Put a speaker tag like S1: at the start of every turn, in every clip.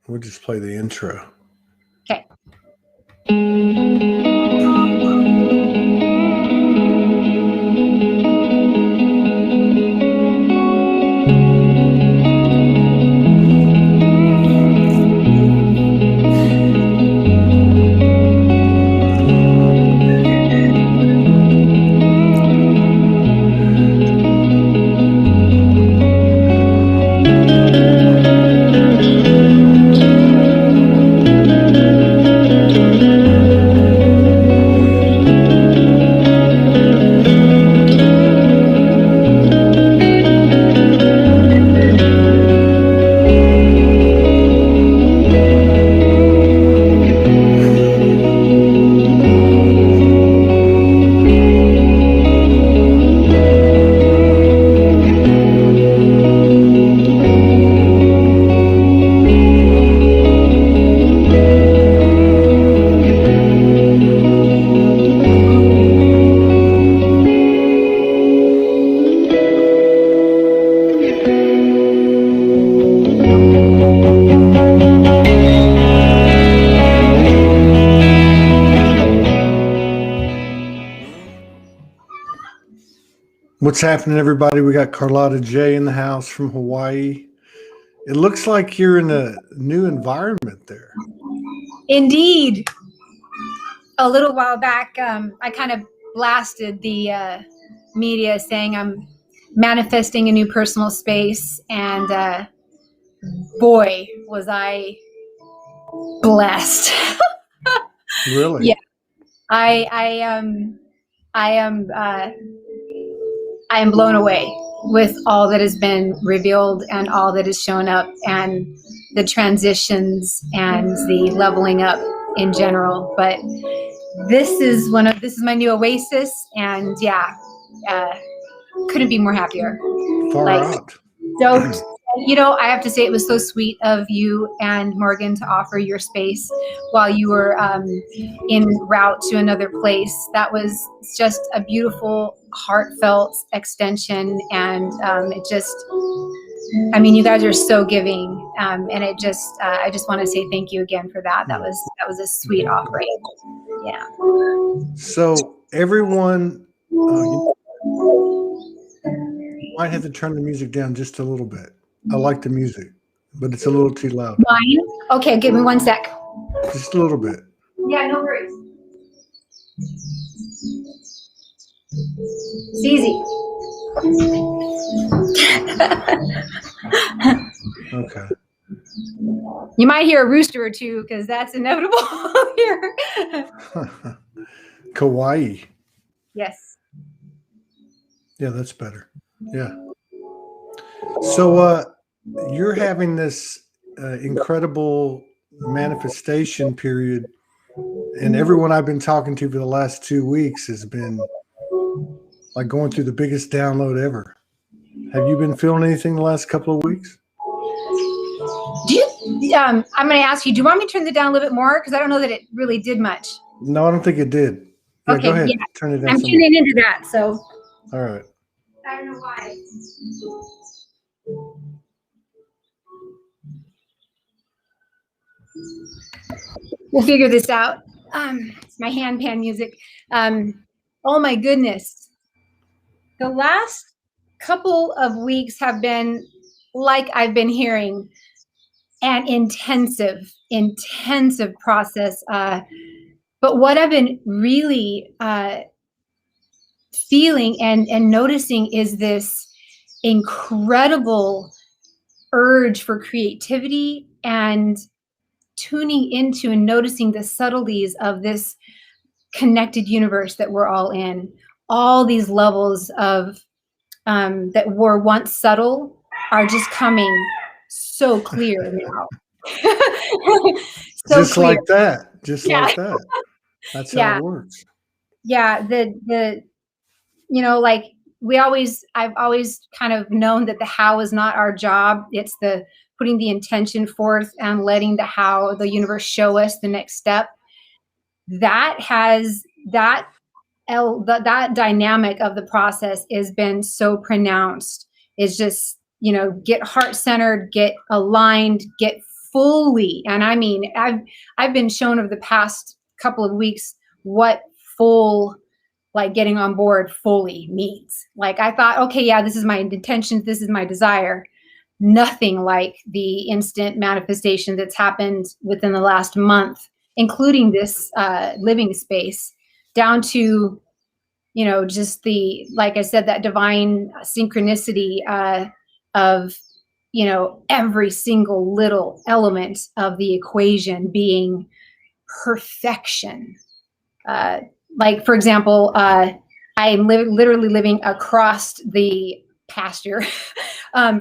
S1: We'll just play the intro.
S2: Okay.
S1: What's happening, everybody? We got Carlotta Jay in the house from Hawaii. It looks like you're in a new environment there.
S2: Indeed. A little while back, I kind of blasted the media saying I'm manifesting a new personal space, and boy, was I blessed.
S1: Really?
S2: Yeah. I am blown away with all that has been revealed and all that has shown up, and the transitions and the leveling up in general. But this is my new oasis, and couldn't be more happier.
S1: Far out.
S2: Stoked. You know, I have to say it was so sweet of you and Morgan to offer your space while you were en route to another place. That was just a beautiful, heartfelt extension, and it just, I mean, you guys are so giving, and it just, I just want to say thank you again for that. That was a sweet offering. Yeah.
S1: So everyone, you might have to turn the music down just a little bit. I like the music, but it's a little too loud.
S2: Mine? Okay, give me 1 sec.
S1: Just a little bit.
S2: Yeah, no worries. It's easy.
S1: Okay.
S2: You might hear a rooster or two because that's inevitable here.
S1: Kauai.
S2: Yes.
S1: Yeah, that's better. Yeah. So you're having this incredible manifestation period, and everyone I've been talking to for the last 2 weeks has been like going through the biggest download ever. Have you been feeling anything the last couple of weeks?
S2: Do you, I'm going to ask you, do you want me to turn it down a little bit more? Because I don't know that it really did much.
S1: No, I don't think it did. Yeah,
S2: okay,
S1: go ahead.
S2: Yeah.
S1: Turn it down.
S2: I'm tuning into that, so.
S1: All right.
S2: I don't know why. We'll figure this out. It's my handpan music. Oh my goodness. The last couple of weeks have been, like I've been hearing, an intensive process. But what I've been really feeling and noticing is this incredible urge for creativity and tuning into and noticing the subtleties of this connected universe that we're all in. All these levels of that were once subtle are just coming so clear now. So
S1: just clear. Like that. Just like that. That's
S2: yeah.
S1: how it works.
S2: Yeah. The you know, like I've always kind of known that the how is not our job. It's the putting the intention forth and letting the how, the universe, show us the next step. That dynamic of the process has been so pronounced. It's just, you know, get heart-centered, get aligned, get fully, and I mean, I've been shown over the past couple of weeks what full, like getting on board fully means. Like I thought, okay, yeah, this is my intention, this is my desire. Nothing like the instant manifestation that's happened within the last month, including this living space, down to, you know, just the, like I said, that divine synchronicity of, you know, every single little element of the equation being perfection. Like, for example, I am literally living across the pasture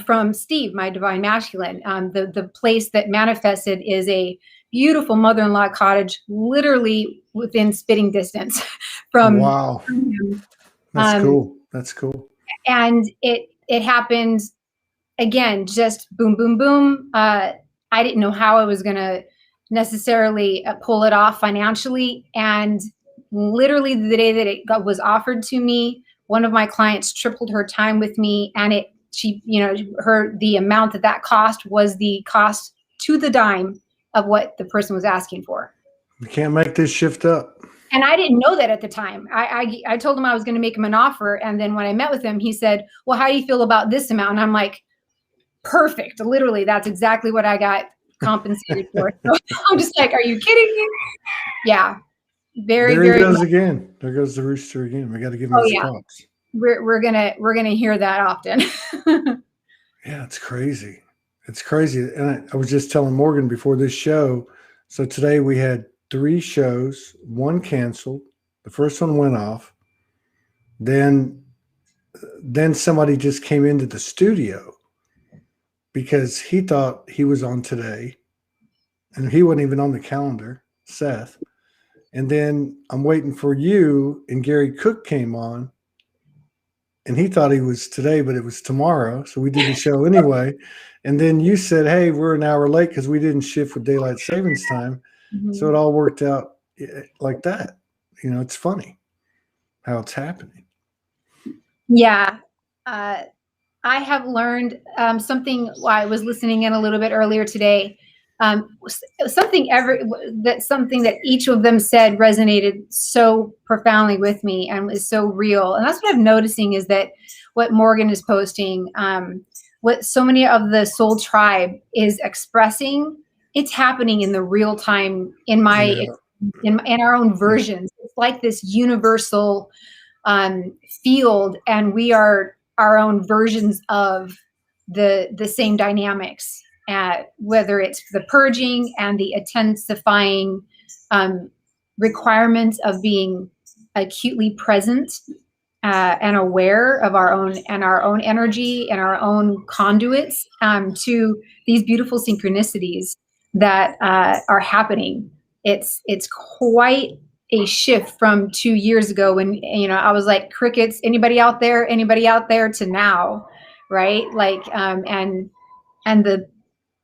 S2: from Steve, my divine masculine. The place that manifested is a beautiful mother-in-law cottage, literally within spitting distance from.
S1: Wow.
S2: Him.
S1: That's cool. That's cool.
S2: And it happened again, just boom, boom, boom. I didn't know how I was going to necessarily pull it off financially. And literally the day that it was offered to me, one of my clients tripled her time with me, and the amount that cost was the cost to the dime of what the person was asking for.
S1: You can't make this shift up.
S2: And I didn't know that at the time. I told him I was going to make him an offer. And then when I met with him, he said, well, how do you feel about this amount? And I'm like, perfect. Literally, that's exactly what I got compensated for. So I'm just like, are you kidding me? Yeah. Very,
S1: there he
S2: very
S1: goes
S2: much.
S1: Again. There goes the rooster again. We got to give him his props.
S2: We're gonna hear that often.
S1: Yeah, it's crazy. It's crazy. And I was just telling Morgan before this show. So today we had 3 shows, 1 canceled. The first one went off. Then somebody just came into the studio because he thought he was on today, and he wasn't even on the calendar, Seth. And then I'm waiting for you, and Gary Cook came on, and he thought he was today, but it was tomorrow. So we did the show anyway. And then you said, hey, we're an hour late because we didn't shift with daylight savings time. Mm-hmm. So it all worked out like that. You know, it's funny how it's happening.
S2: Yeah. I have learned something. I was listening in a little bit earlier today. Something that each of them said resonated so profoundly with me and is so real. And that's what I'm noticing is that what Morgan is posting, what so many of the soul tribe is expressing, it's happening in the real time in our own versions. It's like this universal field, and we are our own versions of the same dynamics. Whether it's the purging and the intensifying requirements of being acutely present and aware of our own energy and our own conduits to these beautiful synchronicities that are happening. It's quite a shift from 2 years ago when, you know, I was like crickets, anybody out there to now, right? Like, and the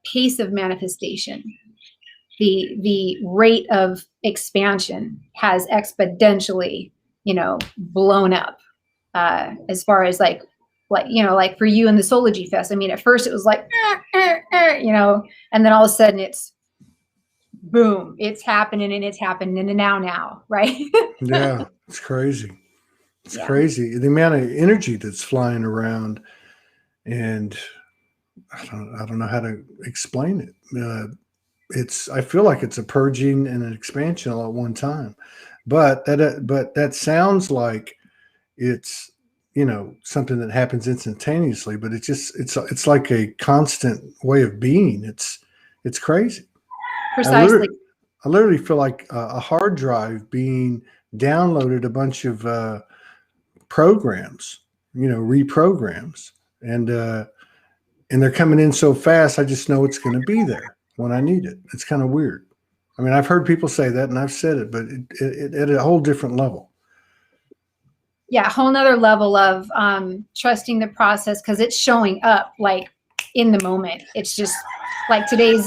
S2: pace of manifestation, the rate of expansion has exponentially, you know, blown up as far as like for you in the Soulogy Fest. I mean, at first it was like, you know, and then all of a sudden it's boom, it's happening and now, right?
S1: Yeah, it's crazy. It's crazy. The amount of energy that's flying around, and I don't know how to explain it. I feel like it's a purging and an expansion all at one time, but that sounds like it's, you know, something that happens instantaneously, but it's like a constant way of being. It's crazy.
S2: Precisely.
S1: I literally feel like a hard drive being downloaded a bunch of programs, you know, reprograms, and they're coming in so fast. I just know it's going to be there when I need it. It's kind of weird. I mean, I've heard people say that, and I've said it, but it at a whole different level.
S2: Yeah, a whole nother level of trusting the process, because it's showing up like in the moment. It's just like today's,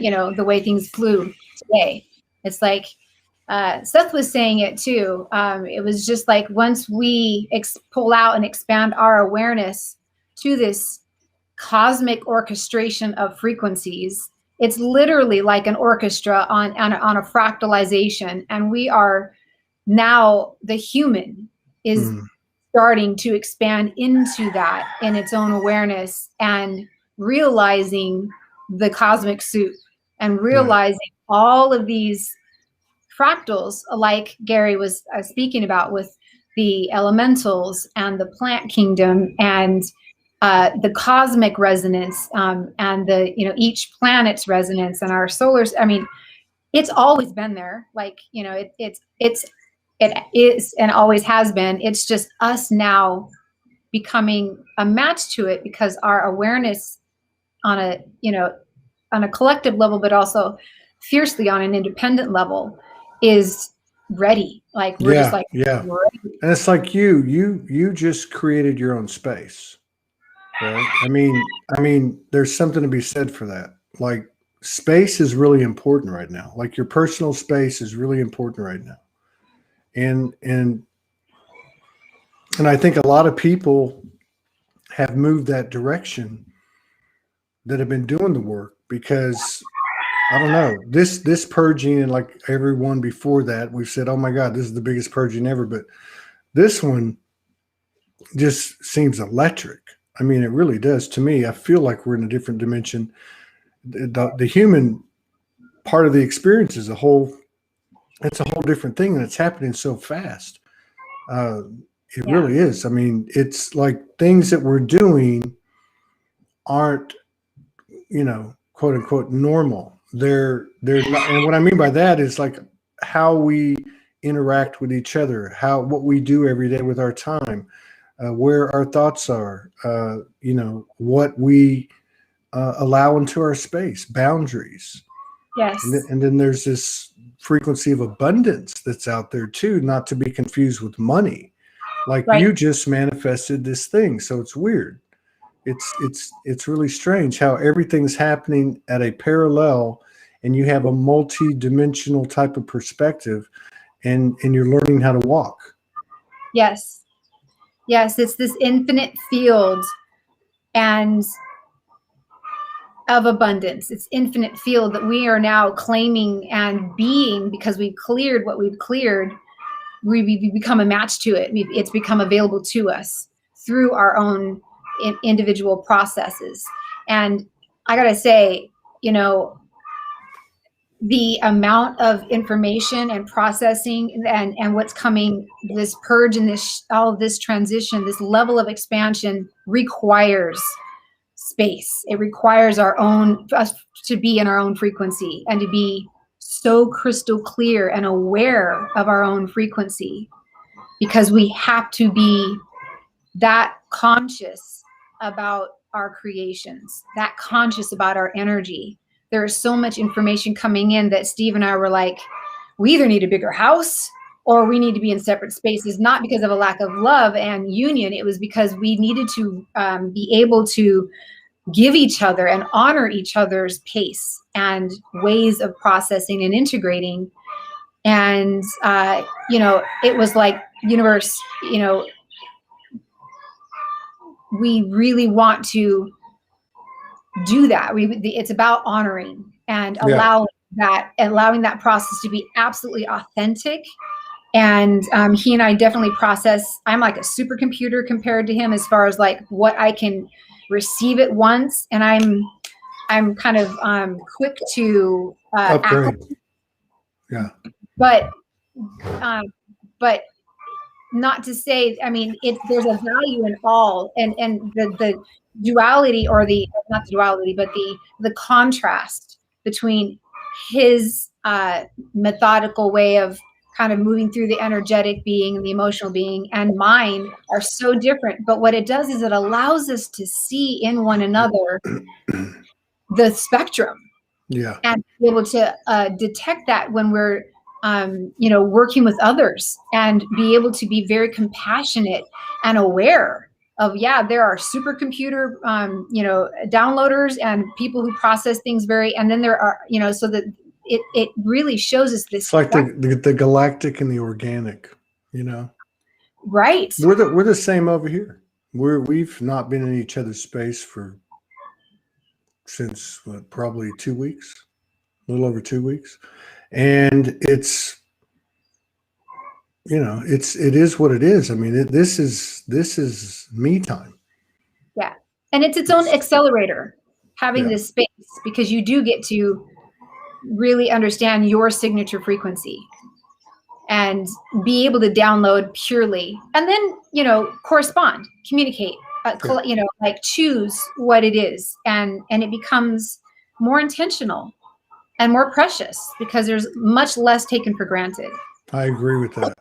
S2: you know, the way things flew today. It's like Seth was saying it too. It was just like once we pull out and expand our awareness to this cosmic orchestration of frequencies It's literally like an orchestra on a fractalization. And we are now, the human is starting to expand into that in its own awareness and realizing the cosmic soup and realizing all of these fractals, like Gary was speaking about with the elementals and the plant kingdom and the cosmic resonance and the, you know, each planet's resonance and our solars. I mean, it's always been there. Like, you know, it is and always has been. It's just us now becoming a match to it because our awareness on a, you know, on a collective level, but also fiercely on an independent level is ready. Like we're just like, ready.
S1: And it's like you just created your own space, right? I mean, there's something to be said for that. Like space is really important right now. Like your personal space is really important right now. And I think a lot of people have moved that direction that have been doing the work because I don't know, this purging, and like everyone before that, we've said, oh my God, this is the biggest purging ever. But this one just seems electric. I mean, it really does to me. I feel like we're in a different dimension. The human part of the experience is it's a whole different thing, and it's happening so fast. It really is. I mean, it's like things that we're doing aren't, you know, quote unquote normal. They're not, and what I mean by that is like how we interact with each other, what we do every day with our time, where our thoughts are, you know, what we allow into our space, boundaries.
S2: Yes.
S1: And then there's this frequency of abundance that's out there too, not to be confused with money. Like you just manifested this thing. So it's weird. It's really strange how everything's happening at a parallel and you have a multi-dimensional type of perspective and you're learning how to walk.
S2: Yes. Yes. It's this infinite field and of abundance. It's infinite field that we are now claiming and being because we've cleared what we've cleared. We become a match to it. It's become available to us through our own individual processes. And I gotta say, you know, the amount of information and processing and what's coming, this purge and all of this transition, this level of expansion requires space. It requires us to be in our own frequency and to be so crystal clear and aware of our own frequency, because we have to be that conscious about our creations, that conscious about our energy. There is so much information coming in that Steve and I were like, we either need a bigger house or we need to be in separate spaces, not because of a lack of love and union. It was because we needed to be able to give each other and honor each other's pace and ways of processing and integrating. And, you know, it was like universe, you know, we really want to do that. It's about honoring and allowing that process to be absolutely authentic. And he and I definitely process. I'm like a supercomputer compared to him as far as like what I can receive at once, and I'm kind of quick to
S1: upgrade.
S2: But not to say, I mean, there's a value in all, and the duality, or not the duality, but the contrast between his methodical way of kind of moving through the energetic being and the emotional being and mine are so different. But what it does is it allows us to see in one another the spectrum, and be able to detect that when we're you know, working with others, and be able to be very compassionate and aware of, there are supercomputer, you know, downloaders and people who process things and then there are, you know, so that it really shows us this.
S1: It's like the galactic and the organic, you know.
S2: Right.
S1: We're the same over here. We've not been in each other's space for since probably 2 weeks, a little over 2 weeks. And it's, it is what it is. I mean, this is me time.
S2: Yeah. And it's its own accelerator, having this space, because you do get to really understand your signature frequency and be able to download purely, and then, correspond, communicate, like choose what it is. And it becomes more intentional and more precious because there's much less taken for granted.
S1: I agree with that.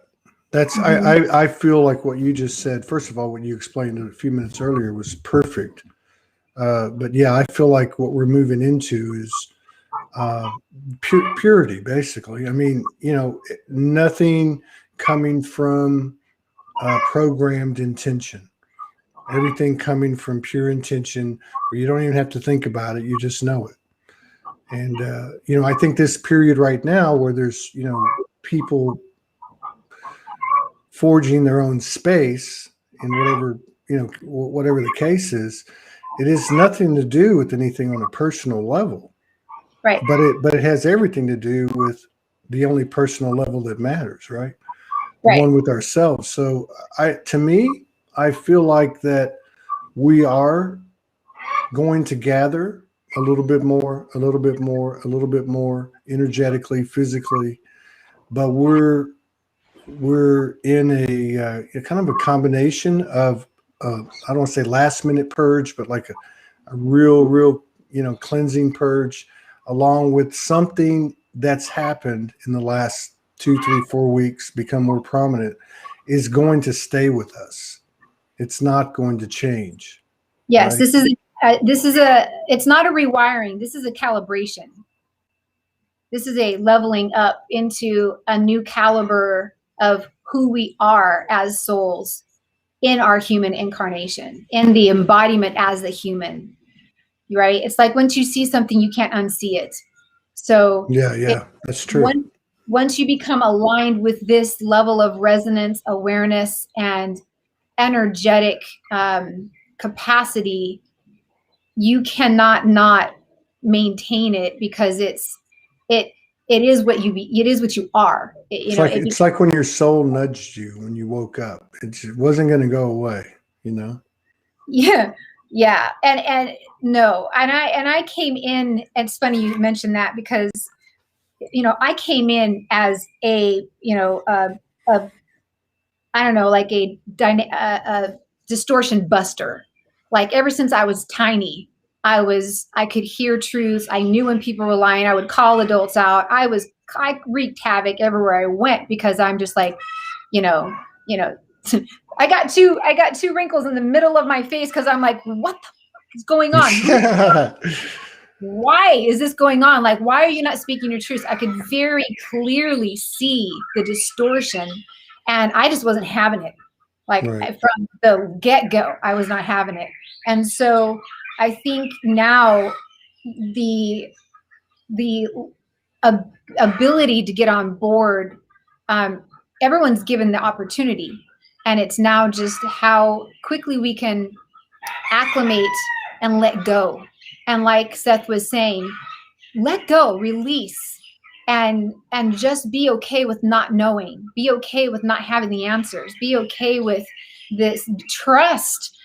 S1: That's I feel like what you just said, first of all, what you explained a few minutes earlier was perfect. But yeah, I feel like what we're moving into is purity, basically. I mean, nothing coming from programmed intention. Everything coming from pure intention, where you don't even have to think about it. You just know it. And, I think this period right now where there's, people forging their own space in whatever the case is, it has nothing to do with anything on a personal level.
S2: Right.
S1: But it has everything to do with the only personal level that matters, right? The one with ourselves. So to me, I feel like that we are going to gather a little bit more, a little bit more, a little bit more energetically, physically, but we're in a kind of a combination of I don't want to say last minute purge, but like a real cleansing purge, along with something that's happened in the last 2, 3, 4 weeks, become more prominent, is going to stay with us. It's not going to change.
S2: Yes, right? It's not a rewiring. This is a calibration. This is a leveling up into a new caliber of who we are as souls in our human incarnation, in the embodiment as the human, right? It's like once you see something, you can't unsee it. So
S1: yeah, that's true.
S2: Once you become aligned with this level of resonance, awareness, and energetic capacity, you cannot not maintain it, because it is what you are.
S1: It's like when your soul nudged you when you woke up. It wasn't going to go away,
S2: Yeah. And no. And I came in, and it's funny you mentioned that, because, I came in as a I don't know, like a distortion buster. Like ever since I was tiny, I could hear truths. I knew when people were lying. I would call adults out. I wreaked havoc everywhere I went, because I'm just like, I got two wrinkles in the middle of my face, because I'm like, what the fuck is going on? Why is this going on? Like, why are you not speaking your truth? I could very clearly see the distortion, and I just wasn't having it. Like from the get-go, I was not having it. And so I think now the ability to get on board, everyone's given the opportunity, and it's now just how quickly we can acclimate and let go. And like Seth was saying, let go, release, and just be okay with not knowing. Be okay with not having the answers. Be okay with this. Trust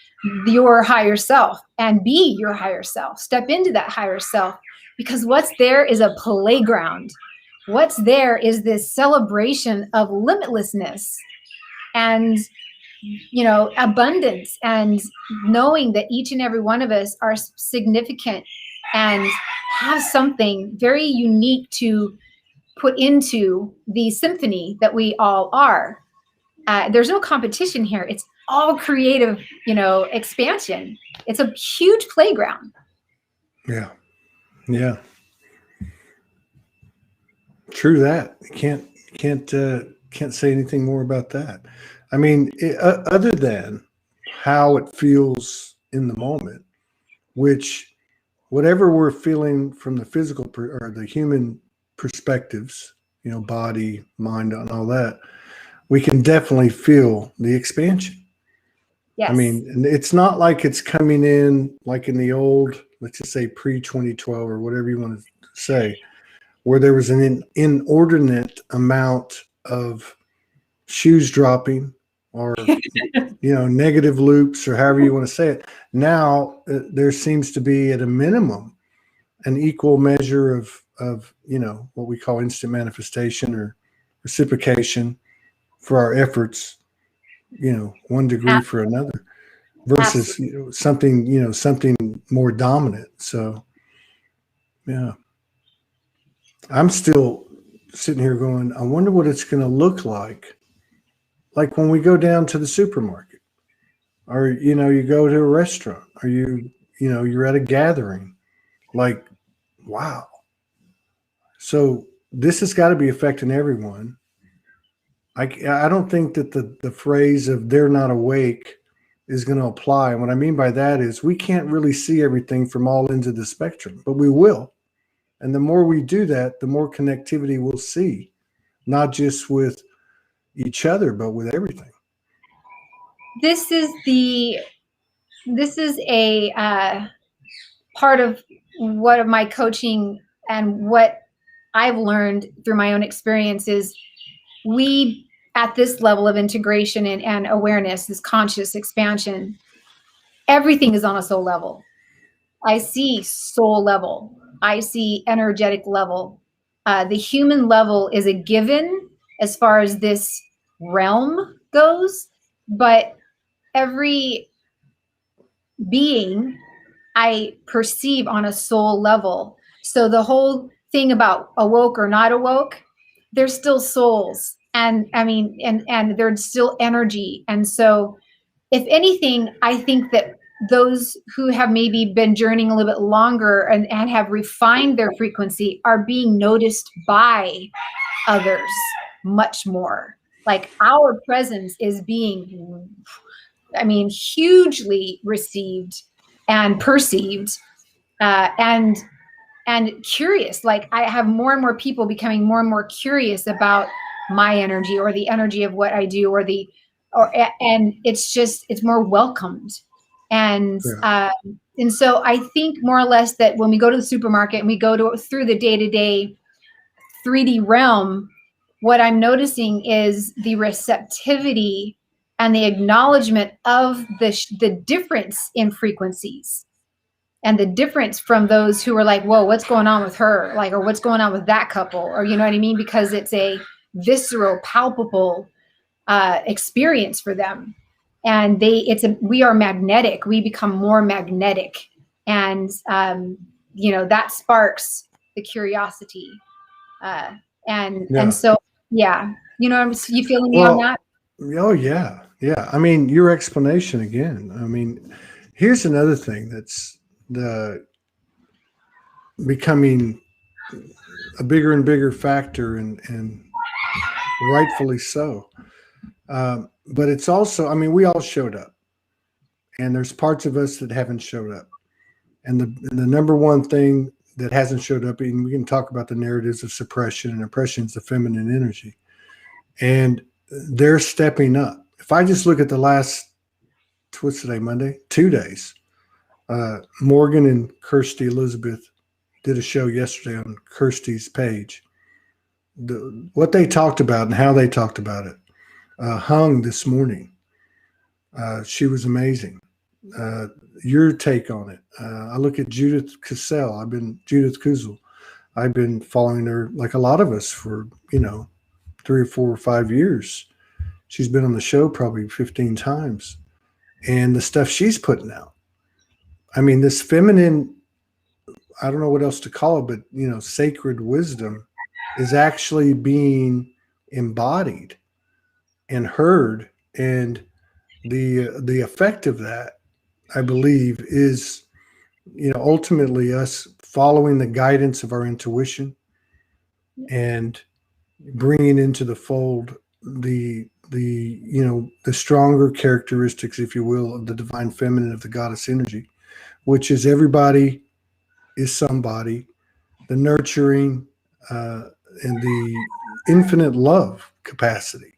S2: your higher self and be your higher self. Step into that higher self, because what's there is a playground. What's there is this celebration of limitlessness and abundance, and knowing that each and every one of us are significant and have something very unique to put into the symphony that we all are. There's no competition here. It's all creative, expansion. It's a huge playground.
S1: Yeah. True that. Can't say anything more about that. I mean, other than how it feels in the moment, which whatever we're feeling from the physical or the human perspectives, body, mind, and all that, we can definitely feel the expansion. I mean, and it's not like it's coming in like in the old, let's just say pre-2012 or whatever you want to say, where there was an inordinate amount of shoes dropping or, negative loops or however you want to say it. Now there seems to be at a minimum an equal measure of what we call instant manifestation or reciprocation for our efforts, 1 degree for another versus something more dominant. So yeah, I'm still sitting here going, I wonder what it's going to look like when we go down to the supermarket, or you go to a restaurant, or you're at a gathering. Like, wow. So this has got to be affecting everyone. I don't think that the phrase of "they're not awake" is going to apply. And what I mean by that is we can't really see everything from all ends of the spectrum, but we will. And the more we do that, the more connectivity we'll see, not just with each other, but with everything.
S2: This is a part of what of my coaching and what I've learned through my own experiences. We, at this level of integration and awareness, this conscious expansion, everything is on a soul level. I see soul level. I see energetic level. The human level is a given as far as this realm goes, but every being I perceive on a soul level. So the whole thing about awoke or not awoke, they're still souls. And I mean, and they're still energy. And so if anything, I think that those who have maybe been journeying a little bit longer and have refined their frequency are being noticed by others much more. Like our presence is being, hugely received and perceived, and curious. Like I have more and more people becoming more and more curious about my energy or the energy of what I do, and it's more welcomed. And and so I think more or less that when we go to the supermarket and we go through the day-to-day 3D realm, what I'm noticing is the receptivity and the acknowledgement of the difference in frequencies, and the difference from those who are like, whoa, what's going on with her? Like, or what's going on with that couple? Or, you know what I mean? Because it's a visceral, palpable experience for them. And we are magnetic. We become more magnetic. And, that sparks the curiosity. And so, yeah, you feeling me on that?
S1: Oh yeah. Yeah. I mean, your explanation again. I mean, here's another thing that's becoming a bigger and bigger factor, and rightfully so. But it's also, I mean, we all showed up, and there's parts of us that haven't showed up. And the number one thing that hasn't showed up, and we can talk about the narratives of suppression, and oppression is the feminine energy. And they're stepping up. If I just look at the last, what's today, Monday? 2 days. Morgan and Kirsty Elizabeth did a show yesterday on Kirsty's page. What they talked about and how they talked about it hung this morning. She was amazing. Your take on it. I look at Judith Kuzel. I've been following her like a lot of us for, 3 or 4 or 5 years. She's been on the show probably 15 times. And the stuff she's putting out. I mean, this feminine, I don't know what else to call it, but, sacred wisdom is actually being embodied and heard. And the effect of that, I believe, is, ultimately us following the guidance of our intuition and bringing into the fold the stronger characteristics, if you will, of the divine feminine, of the goddess energy, which is everybody is somebody, the nurturing and the infinite love capacity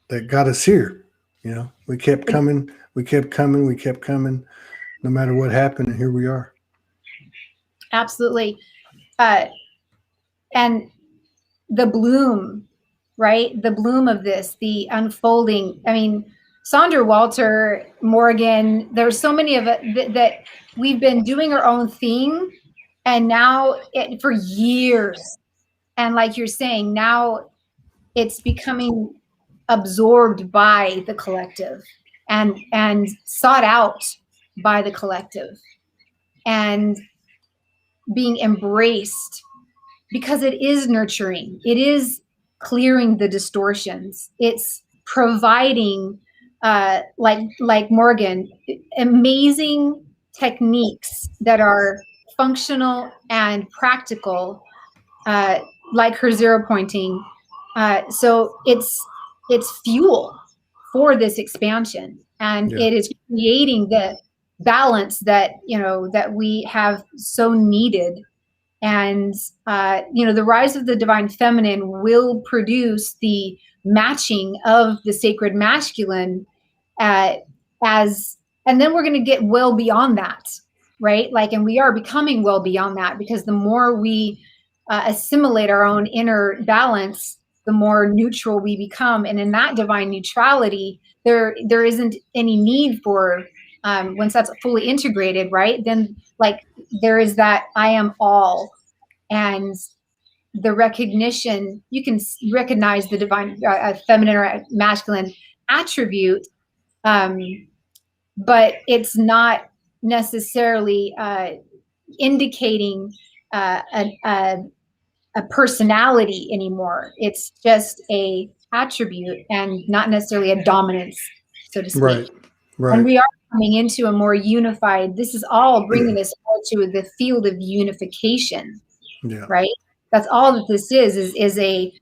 S1: that got us here. You know, we kept coming, we kept coming, we kept coming, no matter what happened, and here we are.
S2: Absolutely. And the bloom, right? The bloom of this, the unfolding. I mean, Sandra, Walter, Morgan, there's so many of it that we've been doing our own thing, and now for years. And like you're saying, now it's becoming absorbed by the collective and sought out by the collective and being embraced, because it is nurturing. It is clearing the distortions. It's providing, like Morgan, amazing techniques that are functional and practical, like her zero pointing. So it's fuel for this expansion, and it is creating the balance that that we have so needed. And the rise of the divine feminine will produce the matching of the sacred masculine, as and then we're going to get well beyond that, right? Like, and we are becoming well beyond that, because the more we assimilate our own inner balance, the more neutral we become. And in that divine neutrality, there isn't any need for, once that's fully integrated, right? Then like there is that I am all, and the recognition, you can recognize the divine feminine or masculine attribute, but it's not necessarily indicating a personality anymore. It's just a attribute and not necessarily a dominance, so to speak.
S1: Right.
S2: And we are coming into a more unified, this is all bringing us to the field of unification.
S1: Yeah.
S2: Right. That's all that this is a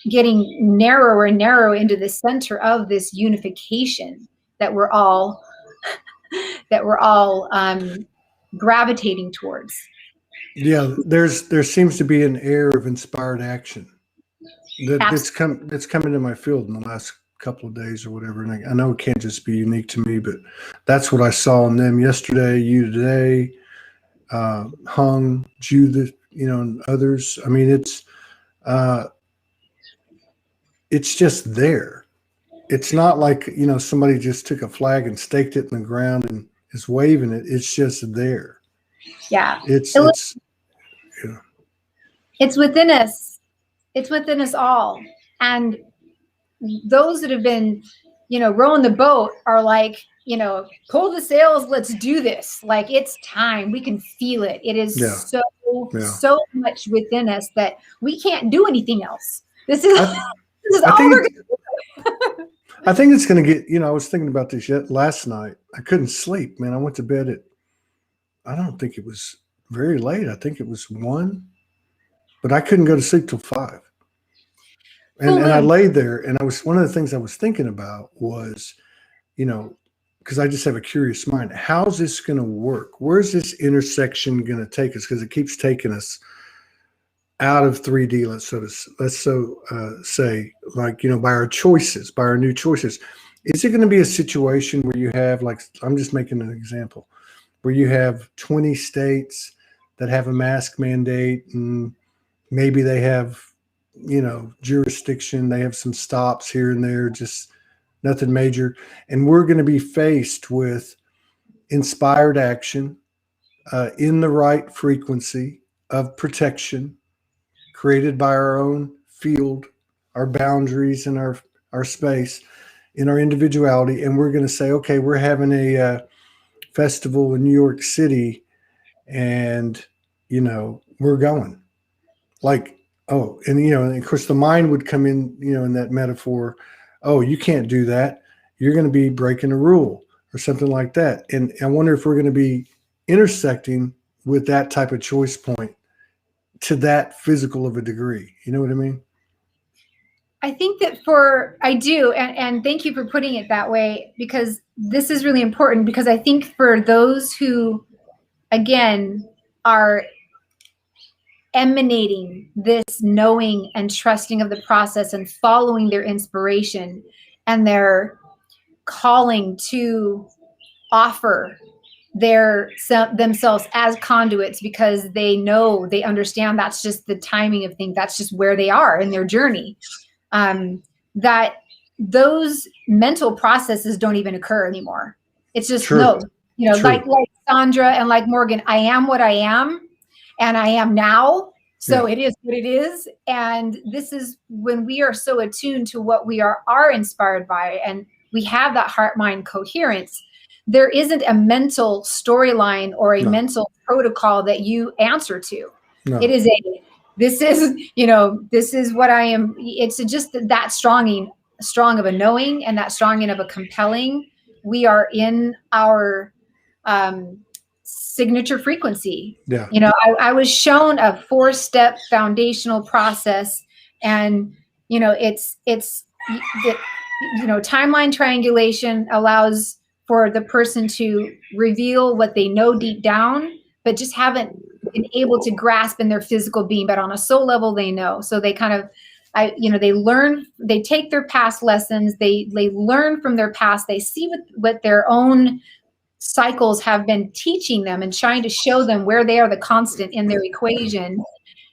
S2: getting narrower and narrower into the center of this unification that we're all gravitating towards.
S1: Yeah, there seems to be an air of inspired action that's come into my field in the last couple of days or whatever. And I know it can't just be unique to me, but that's what I saw in them yesterday, you today, Hung, Judith, and others. I mean, it's just there. It's not like, somebody just took a flag and staked it in the ground and is waving it. It's just there.
S2: Yeah.
S1: It's
S2: within us. It's within us all. And those that have been, rowing the boat are like, pull the sails, let's do this. Like, it's time. We can feel it. It is so much within us that we can't do anything else. This is all we're going to do.
S1: I think it's going to get, I was thinking about this last night. I couldn't sleep, man. I went to bed I don't think it was very late. I think it was 1, but I couldn't go to sleep till 5. And I laid there, and one of the things I was thinking about was, because I just have a curious mind. How's this going to work? Where's this intersection going to take us? Because it keeps taking us out of 3D, let's say, like, by our choices, by our new choices. Is it going to be a situation where you have, like, I'm just making an example, where you have 20 states that have a mask mandate, and maybe they have, jurisdiction, they have some stops here and there, just nothing major. And we're going to be faced with inspired action in the right frequency of protection created by our own field, our boundaries, and our space, in our individuality. And we're going to say, okay, we're having a festival in New York City, and, we're going. Like, oh, and, and of course the mind would come in, in that metaphor. Oh, you can't do that. You're going to be breaking a rule or something like that. And I wonder if we're going to be intersecting with that type of choice point to that physical of a degree. You know what I mean?
S2: I think that I do. And thank you for putting it that way, because this is really important, because I think for those who, again, are emanating this knowing and trusting of the process and following their inspiration, and they're calling to offer themselves as conduits, because they understand that's just the timing of things. That's just where they are in their journey. That those mental processes don't even occur anymore. It's just,
S1: True.
S2: no,
S1: True.
S2: like Sandra and like Morgan, I am what I am, and I am now. So it is what it is. And this is when we are so attuned to what we are inspired by, and we have that heart-mind coherence. There isn't a mental storyline or a mental protocol that you answer to. No. It is this is what I am. It's just that strong of a knowing, and that strong of a compelling. We are in our signature frequency. Yeah. I was shown a 4-step foundational process, and it's timeline triangulation allows for the person to reveal what they know deep down, but just haven't been able to grasp in their physical being. But on a soul level, they know. So they kind of, they learn, they take their past lessons, they learn from their past, they see what their own cycles have been teaching them and trying to show them where they are the constant in their equation.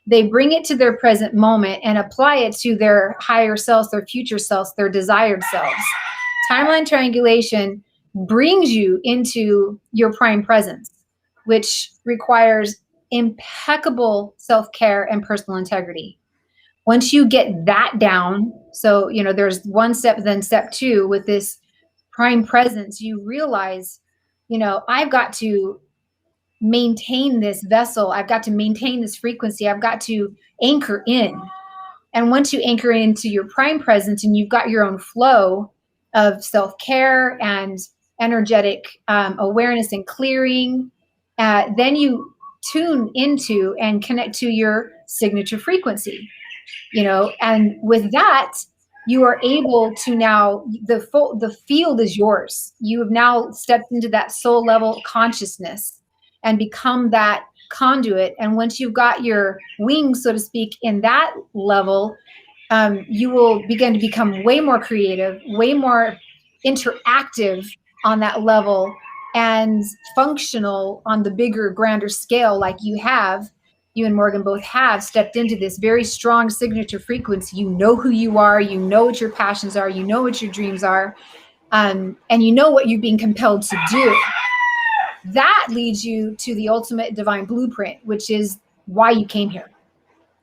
S2: They bring it to their present moment and apply it to their higher selves, their future selves, their desired selves. Timeline triangulation brings you into your prime presence, which requires impeccable self-care and personal integrity. Once you get that down, so, there's one step, then step 2 with this prime presence, you realize, I've got to maintain this vessel. I've got to maintain this frequency. I've got to anchor in. And once you anchor into your prime presence and you've got your own flow of self-care and energetic awareness and clearing, then you tune into and connect to your signature frequency, and with that, you are able to now, the field is yours. You have now stepped into that soul level consciousness and become that conduit. And once you've got your wings, so to speak, in that level, you will begin to become way more creative, way more interactive on that level, and functional on the bigger, grander scale. Like you and Morgan both have stepped into this very strong signature frequency. You know who you are, you know what your passions are, you know what your dreams are, and you know what you're being compelled to do. That leads you to the ultimate divine blueprint, which is why you came here.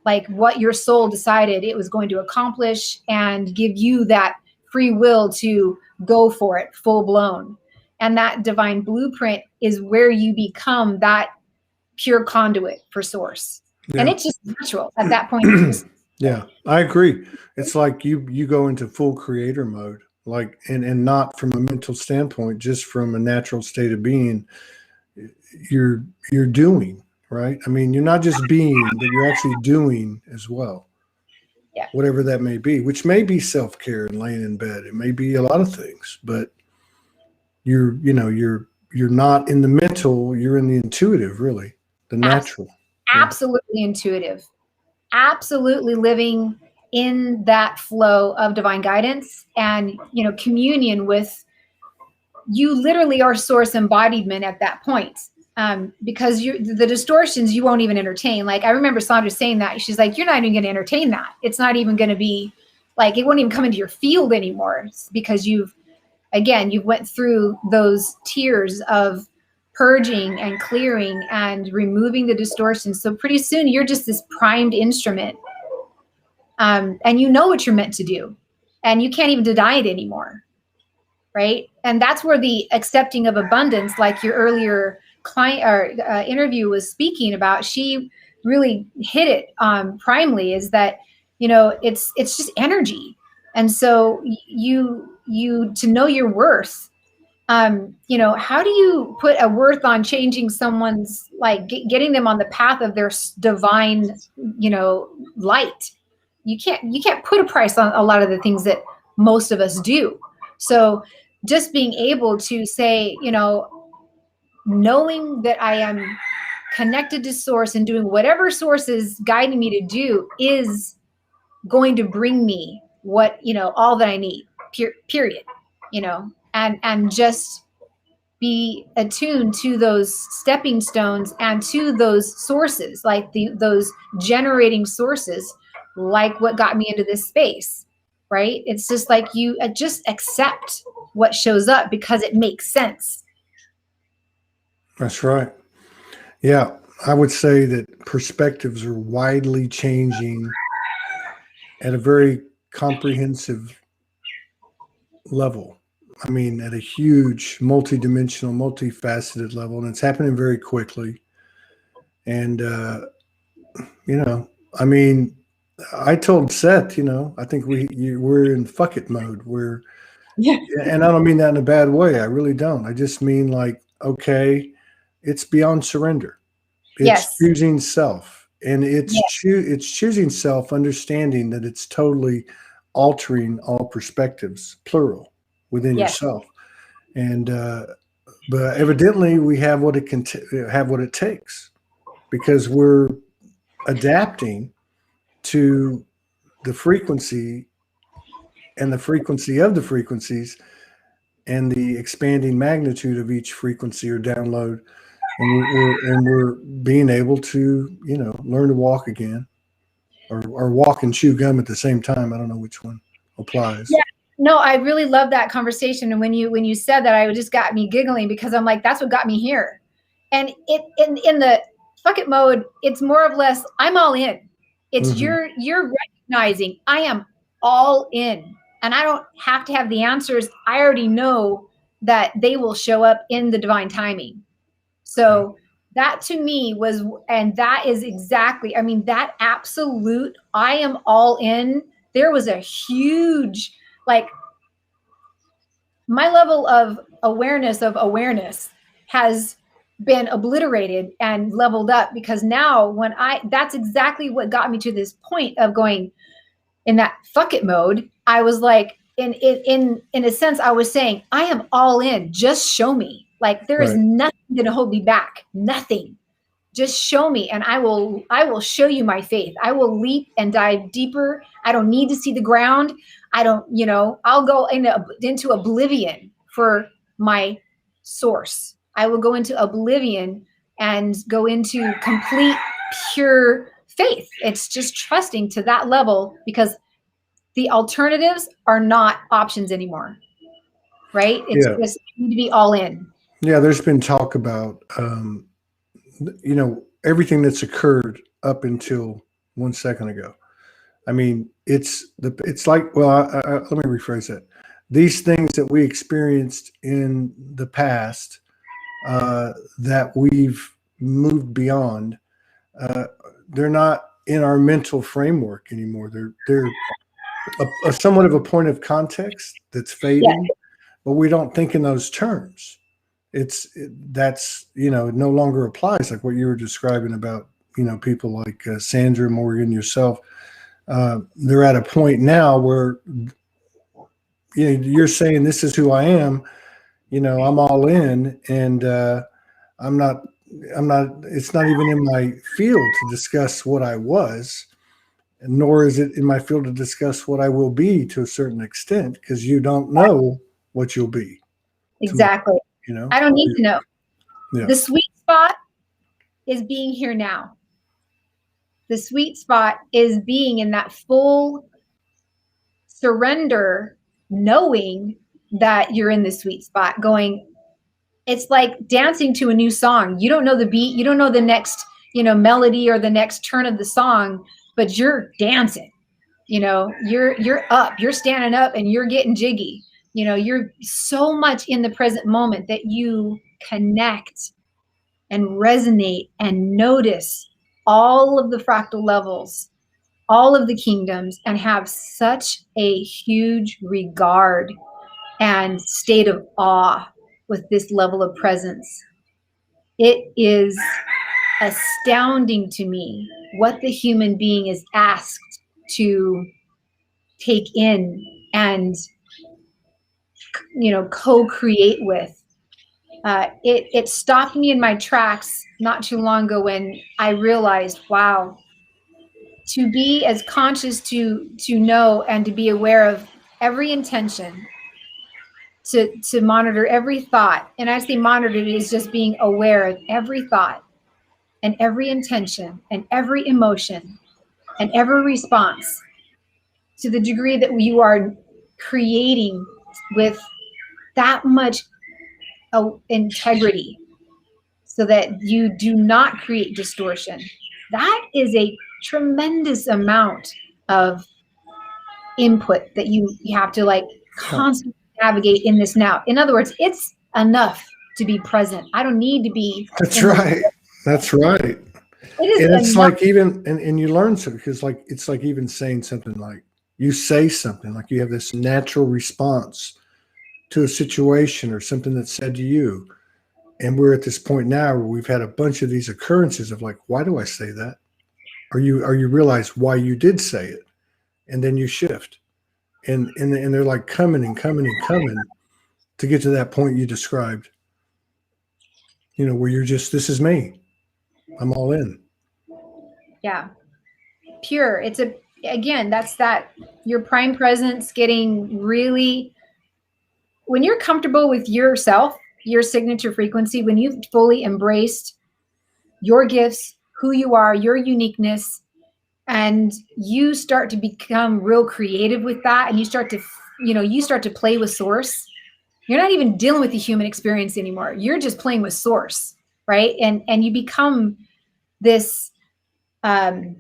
S2: Like what your soul decided it was going to accomplish, and give you that free will to go for it full blown. And that divine blueprint is where you become that pure conduit for source. Yeah. And it's just natural at that point.
S1: Yeah, I agree. It's like you go into full creator mode, like, and not from a mental standpoint, just from a natural state of being. You're doing, right? I mean, you're not just being, but you're actually doing as well.
S2: Yeah.
S1: Whatever that may be, which may be self-care and laying in bed. It may be a lot of things, but you're not in the mental, you're in the intuitive, really, the natural.
S2: Absolutely intuitive. Absolutely living in that flow of divine guidance and, communion with, you literally are source embodiment at that point. Because the distortions you won't even entertain. Like I remember Sandra saying that. She's like, you're not even going to entertain that. It's not even going to be like, it won't even come into your field anymore, because you've went through those tiers of purging and clearing and removing the distortions. So pretty soon you're just this primed instrument. And you know what you're meant to do, and you can't even deny it anymore. Right. And that's where the accepting of abundance, like your earlier client or interview was speaking about, she really hit it primely, is that, it's just energy. And so you to know your worth, how do you put a worth on changing someone's, like getting them on the path of their divine, light? You can't put a price on a lot of the things that most of us do. So just being able to say, knowing that I am connected to source and doing whatever source is guiding me to do is going to bring me what, all that I need, period. and just be attuned to those stepping stones and to those sources, like those generating sources, like what got me into this space, right? It's just like you just accept what shows up because it makes sense.
S1: That's right. Yeah, I would say that perspectives are widely changing at a very comprehensive level. I mean, at a huge, multidimensional, multifaceted level, and it's happening very quickly. And I mean, I told Seth, I think we're in fuck it mode. And I don't mean that in a bad way. I really don't. I just mean like, okay, it's beyond surrender. It's
S2: Yes.
S1: choosing self, and it's
S2: Yes.
S1: it's choosing self, understanding that it's totally altering all perspectives, plural, within
S2: Yes.
S1: yourself. And but evidently, we have what it takes, because we're adapting to the frequency and the frequency of the frequencies and the expanding magnitude of each frequency or download. And we're being able to, learn to walk again, or walk and chew gum at the same time. I don't know which one applies.
S2: Yeah. No, I really love that conversation. And when you said that, I just got me giggling, because I'm like, that's what got me here. And in the fuck it mode, it's more or less, I'm all in. It's you're recognizing I am all in, and I don't have to have the answers. I already know that they will show up in the divine timing. So that to me was, and that is exactly, I mean, that absolute, I am all in. There was a huge, like, my level of awareness has been obliterated and leveled up, because now that's exactly what got me to this point of going in that fuck it mode. I was like, in a sense, I was saying, I am all in, just show me. Like, there is nothing going to hold me back. Nothing. Just show me, and I will show you my faith. I will leap and dive deeper. I don't need to see the ground. I don't, I'll go into oblivion for my source. I will go into oblivion and go into complete pure faith. It's just trusting to that level, because the alternatives are not options anymore. Right? It's just, you need to be all in.
S1: Yeah, there's been talk about everything that's occurred up until 1 second ago. I mean, it's like, well, let me rephrase that. These things that we experienced in the past, that we've moved beyond, they're not in our mental framework anymore. They're a somewhat of a point of context that's fading, but we don't think in those terms. That's it no longer applies, like what you were describing about people like Sandra, Morgan, yourself. They're at a point now where you're saying, this is who I am. I'm all in, and I'm not. It's not even in my field to discuss what I was, nor is it in my field to discuss what I will be, to a certain extent, because you don't know what you'll be.
S2: Exactly. I don't need to know.
S1: Yeah.
S2: The sweet spot is being here now. The sweet spot is being in that full surrender, knowing that you're in the sweet spot, going, it's like dancing to a new song. You don't know the beat. You don't know the next, melody or the next turn of the song, but you're dancing. You're up, you're standing up, and you're getting jiggy. You're so much in the present moment that you connect and resonate and notice all of the fractal levels, all of the kingdoms, and have such a huge regard and state of awe with this level of presence. It is astounding to me what the human being is asked to take in and co-create with. It stopped me in my tracks not too long ago when I realized, wow, to be as conscious, to know and to be aware of every intention, to monitor every thought. And I say monitor is just being aware of every thought and every intention and every emotion and every response, to the degree that you are creating with that much integrity, so that you do not create distortion. That is a tremendous amount of input that you have to like constantly navigate in this now. In other words, it's enough to be present. I don't need to be.
S1: That's right. That's right.
S2: It is
S1: And it's
S2: enough.
S1: like even, and you learn something, because like, it's like even saying something like, you say something like you have this natural response to a situation or something that's said to you. And we're at this point now where we've had a bunch of these occurrences of like, why do I say that? Or you realize why you did say it. And then you shift. And they're like coming and coming and coming to get to that point you described, where you're just, this is me. I'm all in.
S2: Yeah. Pure. Again, that's that your prime presence getting really, when you're comfortable with yourself, your signature frequency, when you've fully embraced your gifts, who you are, your uniqueness, and you start to become real creative with that, and you start to play with source. You're not even dealing with the human experience anymore. You're just playing with source, right? And you become this, I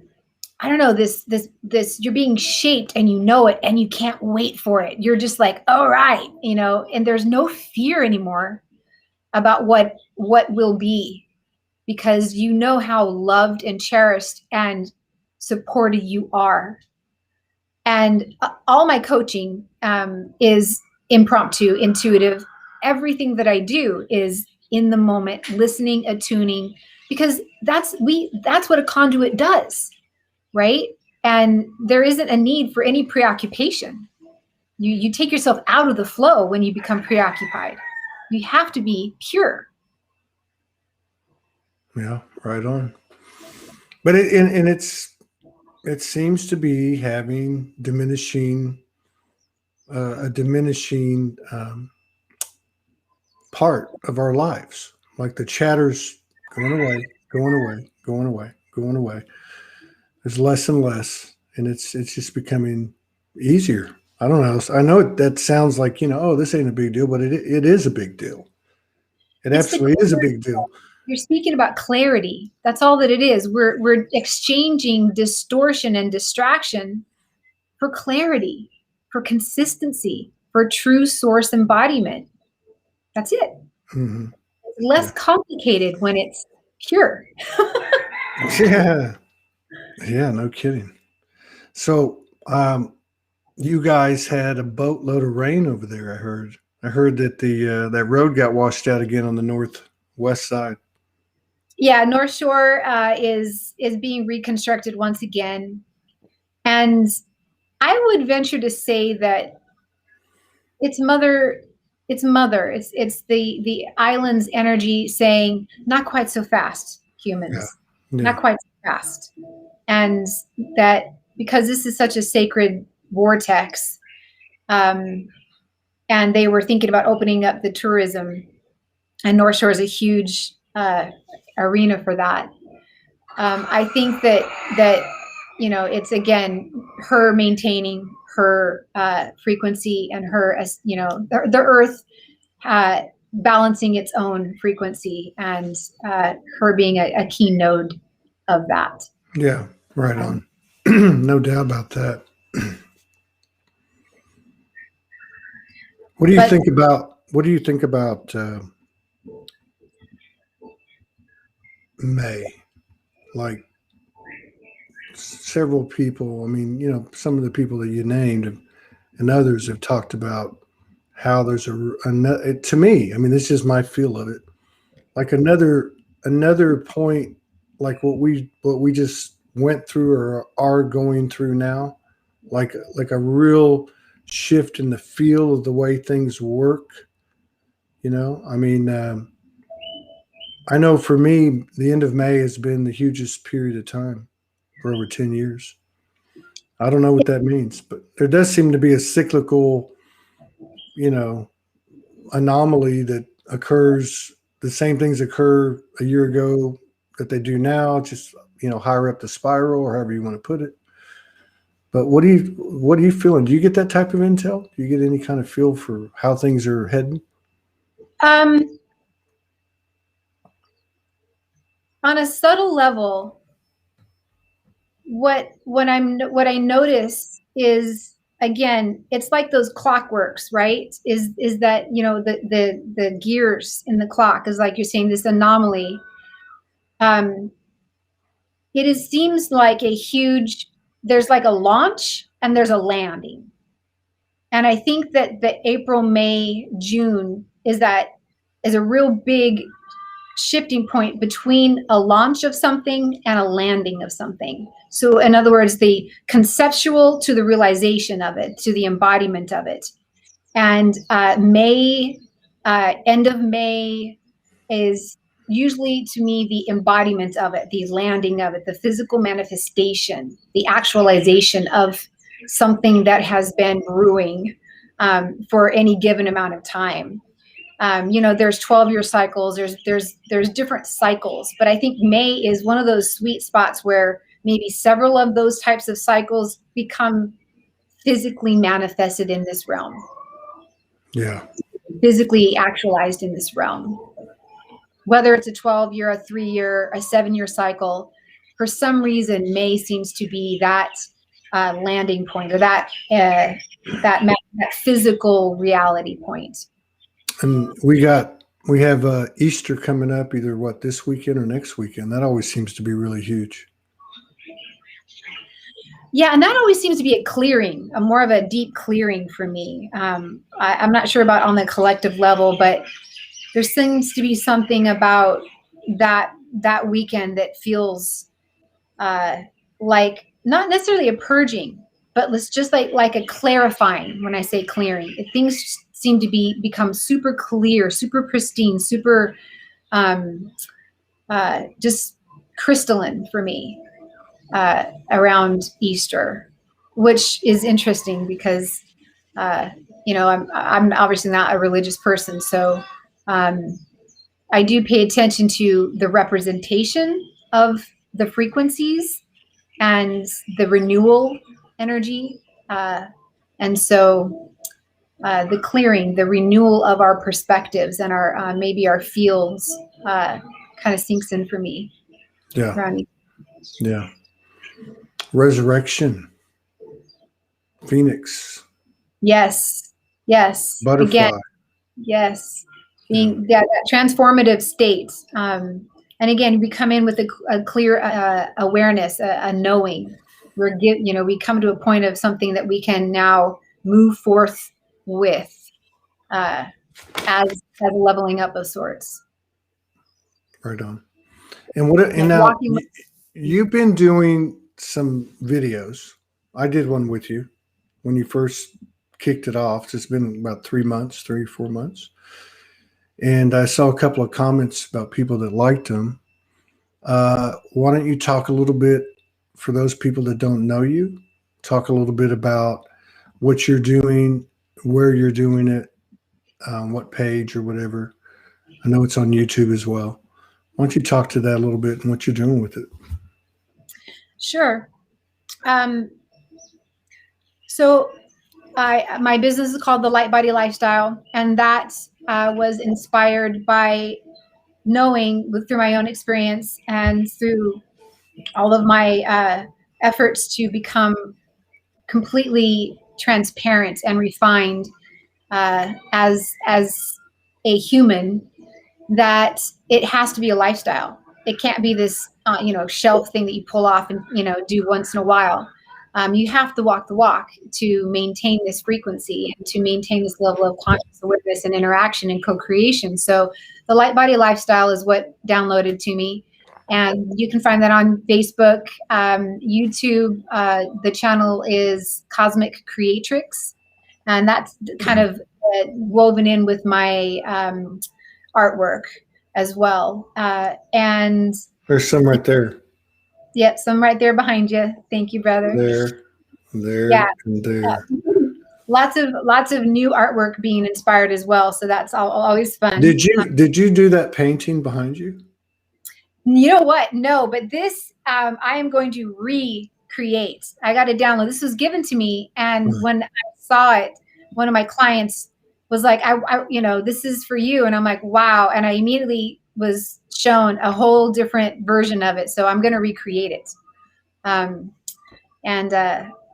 S2: don't know, this, you're being shaped, and you know it, and you can't wait for it. You're just like, all right, and there's no fear anymore about what will be, because you know how loved and cherished and supported you are. And all my coaching is impromptu, intuitive. Everything that I do is in the moment, listening, attuning, because that's what a conduit does, right? And there isn't a need for any preoccupation. You take yourself out of the flow when you become preoccupied. You have to be pure.
S1: Yeah, right on. But it seems to be having a diminishing part of our lives. Like the chatter's going away, going away, going away, going away. There's less and less, and it's just becoming easier. I don't know. I know that sounds like, oh, this ain't a big deal, but it is a big deal. It absolutely is a big deal.
S2: You're speaking about clarity. That's all that it is. We're exchanging distortion and distraction for clarity, for consistency, for true source embodiment. That's it.
S1: Mm-hmm.
S2: It's less complicated when it's pure.
S1: Yeah. Yeah, no kidding. So, you guys had a boatload of rain over there. I heard that that road got washed out again on the northwest side.
S2: Yeah, North Shore is being reconstructed once again, and I would venture to say that it's mother. It's the island's energy saying, not quite so fast, humans.
S1: Yeah.
S2: Not quite so fast. And that because this is such a sacred vortex, and they were thinking about opening up the tourism, and North Shore is a huge arena for that. I think that it's again her maintaining her frequency, and her, the earth balancing its own frequency, and her being a key node of that.
S1: Yeah, right on. No doubt about that. What do you think about May? Like several people, I mean, some of the people that you named and others have talked about how there's to me, I mean, this is my feel of it, like another point, like what we just went through or are going through now, like a real shift in the feel of the way things work. I mean, I know for me, the end of May has been the hugest period of time for over 10 years. I don't know what that means, but there does seem to be a cyclical, anomaly that occurs, the same things occur a year ago that they do now, just, higher up the spiral or however you want to put it. But what are you feeling? Do you get that type of intel? Do you get any kind of feel for how things are heading?
S2: On a subtle level, what I notice is, again, it's like those clockworks, right? Is that, the gears in the clock is, like you're saying, this anomaly. Seems like there's like a launch and there's a landing. And I think that the April, May, June is a real big shifting point between a launch of something and a landing of something. So in other words, the conceptual to the realization of it, to the embodiment of it. And end of May is usually, to me, the embodiment of it, the landing of it, the physical manifestation, the actualization of something that has been brewing for any given amount of time. There's 12-year cycles, there's different cycles, but I think May is one of those sweet spots where maybe several of those types of cycles become physically manifested in this realm.
S1: Yeah.
S2: Physically actualized in this realm. Whether it's a 12-year, a 3-year, a 7-year cycle, for some reason, May seems to be that landing point, or that physical reality point.
S1: And we have Easter coming up, either this weekend or next weekend. That always seems to be really huge.
S2: Yeah, and that always seems to be a clearing, more of a deep clearing for me. I'm not sure about on the collective level, but there seems to be something about that weekend that feels like not necessarily a purging, but let's just like a clarifying. When I say clearing, things seem to become super clear, super pristine, super just crystalline for me around Easter, which is interesting because I'm obviously not a religious person, so I do pay attention to the representation of the frequencies and the renewal energy, and so the clearing, the renewal of our perspectives and our maybe our fields kind of sinks in for me.
S1: Yeah. Yeah. Resurrection. Phoenix.
S2: Yes.
S1: Butterfly.
S2: Again, yes. Being that transformative state. And again, we come in with a clear awareness, a knowing. We come to a point of something that we can now move forth with as a leveling up of sorts.
S1: Right on. And now you've been doing some videos. I did one with you when you first kicked it off. It's been about 3 or 4 months. And I saw a couple of comments about people that liked them. Why don't you talk a little bit, for those people that don't know you, talk a little bit about what you're doing, where you're doing it, what page or whatever. I know it's on YouTube as well. Why don't you talk to that a little bit and what you're doing with it?
S2: Sure. So my business is called The Light Body Lifestyle, and that was inspired by knowing through my own experience and through all of my efforts to become completely transparent and refined as a human, that it has to be a lifestyle. It can't be this shelf thing that you pull off and do once in a while. You have to walk the walk to maintain this frequency and to maintain this level of conscious awareness and interaction and co-creation. So the Light Body Lifestyle is what downloaded to me. And you can find that on Facebook, YouTube. The channel is Cosmic Creatrix. And that's kind of woven in with my artwork as well. And
S1: there's some right there.
S2: Yep, some right there behind you. Thank you, brother.
S1: There,
S2: yeah.
S1: And there.
S2: lots of new artwork being inspired as well. So that's always fun.
S1: Did you do that painting behind you?
S2: You know what? No, but this I am going to recreate. I got to download. This was given to me, and when I saw it, one of my clients was like, "I this is for you," and I'm like, "Wow!" And I immediately was shown a whole different version of it. So I'm going to recreate it, and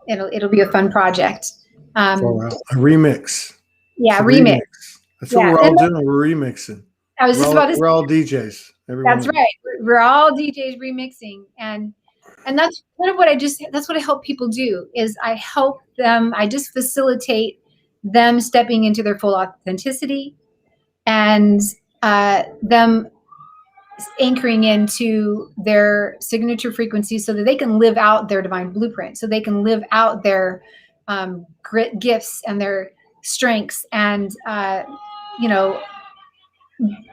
S2: it'll be a fun project.
S1: A remix.
S2: Yeah, remix.
S1: That's what we're all doing. We're remixing.
S2: I was just about to say,
S1: we're all DJs.
S2: That's right. We're all DJs remixing, and that's kind of what that's what I help people do. Is I help them. I just facilitate them stepping into their full authenticity, and them anchoring into their signature frequency, so that they can live out their divine blueprint. So they can live out their gifts and their strengths, and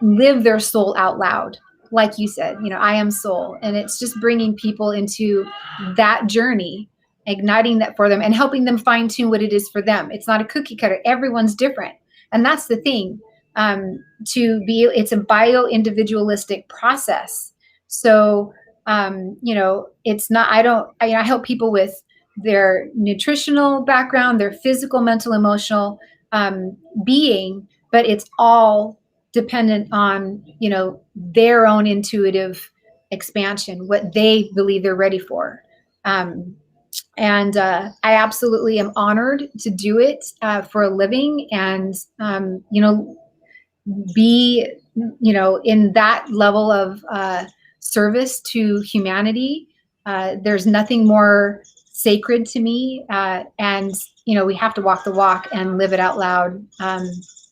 S2: live their soul out loud. Like you said, I am soul. And it's just bringing people into that journey, igniting that for them, and helping them fine tune what it is for them. It's not a cookie cutter. Everyone's different. And that's the thing. It's a bio-individualistic process. So, it's not, I help people with their nutritional background, their physical, mental, emotional being, but it's all dependent on, their own intuitive expansion, what they believe they're ready for. And I absolutely am honored to do it for a living, and, be, in that level of service to humanity. There's nothing more sacred to me. And, we have to walk the walk and live it out loud.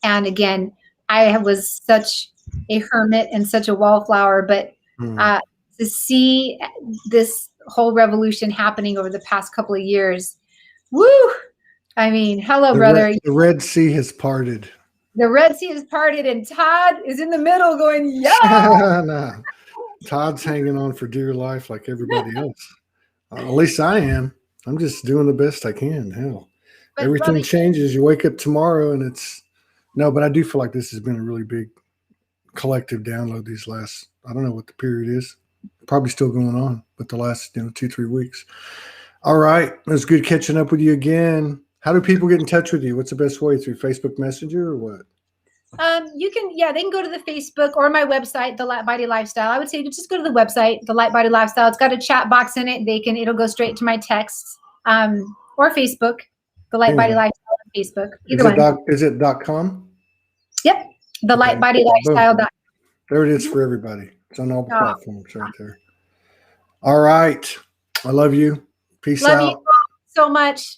S2: And again, I was such a hermit and such a wallflower, but to see this whole revolution happening over the past couple of years, woo! I mean, hello, brother.
S1: The Red Sea has parted.
S2: The Red Sea has parted, and Todd is in the middle going, yeah!
S1: No. Todd's hanging on for dear life like everybody else. At least I am. I'm just doing the best I can. Hell, but everything brother, changes. You wake up tomorrow and but I do feel like this has been a really big collective download these last, I don't know what the period is. Probably still going on, but the last 2-3 weeks. All right. It was good catching up with you again. How do people get in touch with you? What's the best way? Through Facebook Messenger or what?
S2: They can go to the Facebook or my website, The Light Body Lifestyle. I would say just go to the website, The Light Body Lifestyle. It's got a chat box in it. It'll go straight to my texts, or Facebook, The Light Body Lifestyle on Facebook. Either one.
S1: Is it .com?
S2: Yep. The Light Body Lifestyle.
S1: There it is for everybody. It's on all the platforms right there. All right. I love you. Peace out.
S2: Love you so much.